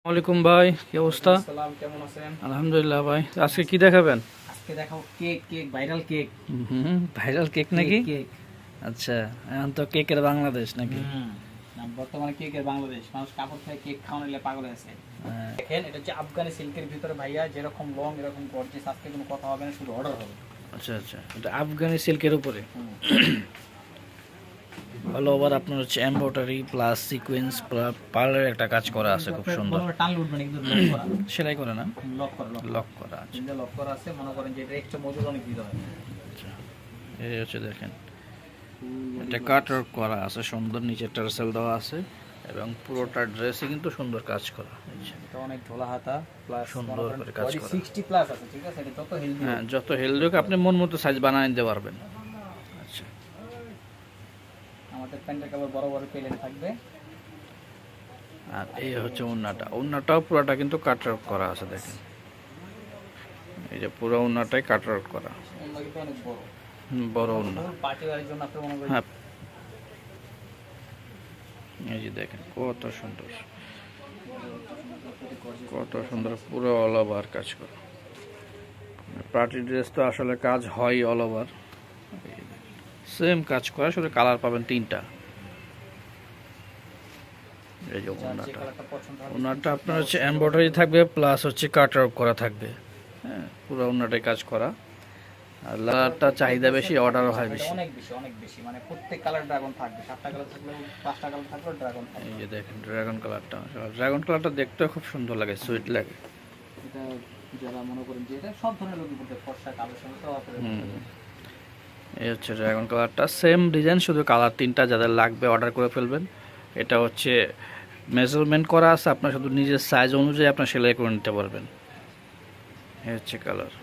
ওয়ালাইকুম ভাই, কি অবস্থা? সালাম, কেমন আছেন? আলহামদুলিল্লাহ ভাই। আজকে কি দেখাবেন? আজকে দেখাবো cake cake viral cake. Viral cake নাকি? কেক। আচ্ছা, এখন তো কেকের বাংলাদেশ নাকি? বর্তমানে কেকের বাংলাদেশ, মানুষ কাপড় থেকে কেক খাওয়ানো পাগল আছে। দেখেন, এটা হচ্ছে আফগানি সিল্কের ভিতরে ভাইয়া, যেরকম লং এরকম গর্জিয়াস। আজকে কোনো কথা হবে না, শুধু অর্ডার হবে। আচ্ছা আচ্ছা, এটা আফগানি সিল্কের উপরে অল ওভার আপনার হচ্ছে এমব্রয়ডারি প্লাস সিকোয়েন্স পার্লের একটা কাজ করা আছে, খুব সুন্দর। টানলে উঠবে না, কিন্তু লক করা। সেলাই করে না? লক করা, লক করা আছে। লক করা আছে। মনে করেন যে এটা এক্সট্রা মজুরি অনেক দিতে হয়। আচ্ছা, এই হচ্ছে দেখেন, এটা কাট ওয়ার্ক করা আছে সুন্দর, নিচে টার্সেল দেওয়া আছে এবং পুরোটা ড্রেসে কিন্তু সুন্দর কাজ করা। এটা অনেক ঝোলা হাতা প্লাস সুন্দর করে কাজ করা। 60 প্লাস আছে, ঠিক আছে? এটা যত হেলদি, হ্যাঁ, যত হেলদি হোক আপনি মন মতো সাইজ বানিয়ে নিতে পারবেন। আচ্ছা, আমাদের প্যান্টের কাপড় বড় বড় প্লেন থাকবে। আর এই হচ্ছে ওড়নাটাও পুরোটা কিন্তু কাট আউট করা আছে, দেখেন এই যে পুরো ওড়নাটাই কাট আউট করা। ওড়না কিন্তু অনেক বড়, বড় ওড়না। পার্টি ওয়ারের জন্য আপনি মনে করেন। হ্যাঁ, এই যে দেখেন কত সুন্দর, কত সুন্দর, পুরো অল ওভার কাজ করা। পার্টি ড্রেস তো আসলে কাজ হয় অল ওভার, সেম কাজ করা, শুধু কালার পাবেন তিনটা। এই যে ওড়নাটা আপনার হচ্ছে এমব্রয়ডারি থাকবে প্লাস হচ্ছে কাট আউট করা থাকবে। হ্যাঁ, পুরো ওড়নাটাই কাজ করা। আর কালারটা চাহিদা বেশি, অর্ডারও হয় বেশি। অনেক বেশি, অনেক বেশি, মানে প্রত্যেক কালার ড্রাগন থাকবে। 7টা কালার থাকলে, 5টা কালার থাকলে ড্রাগন থাকবে। এই যে দেখেন ড্রাগন কালারটা দেখতেও খুব সুন্দর লাগে, সুইট লাগে। এটা যারা মনে করেন যে এটা সব ধরনের লোকই পড়তে, ফর্সা কালো সঙ্গে সব আছে। এই হচ্ছে ড্রাগন কালারটা, সেম ডিজাইন, শুধু কালার তিনটা। যাদের লাগবে অর্ডার করে ফেলবেন। এটা হচ্ছে মেজারমেন্ট করা আছে, আপনার শুধু নিজের সাইজ অনুযায়ী আপনার সেলাই করে নিতে পারবেন। এই হচ্ছে কালার।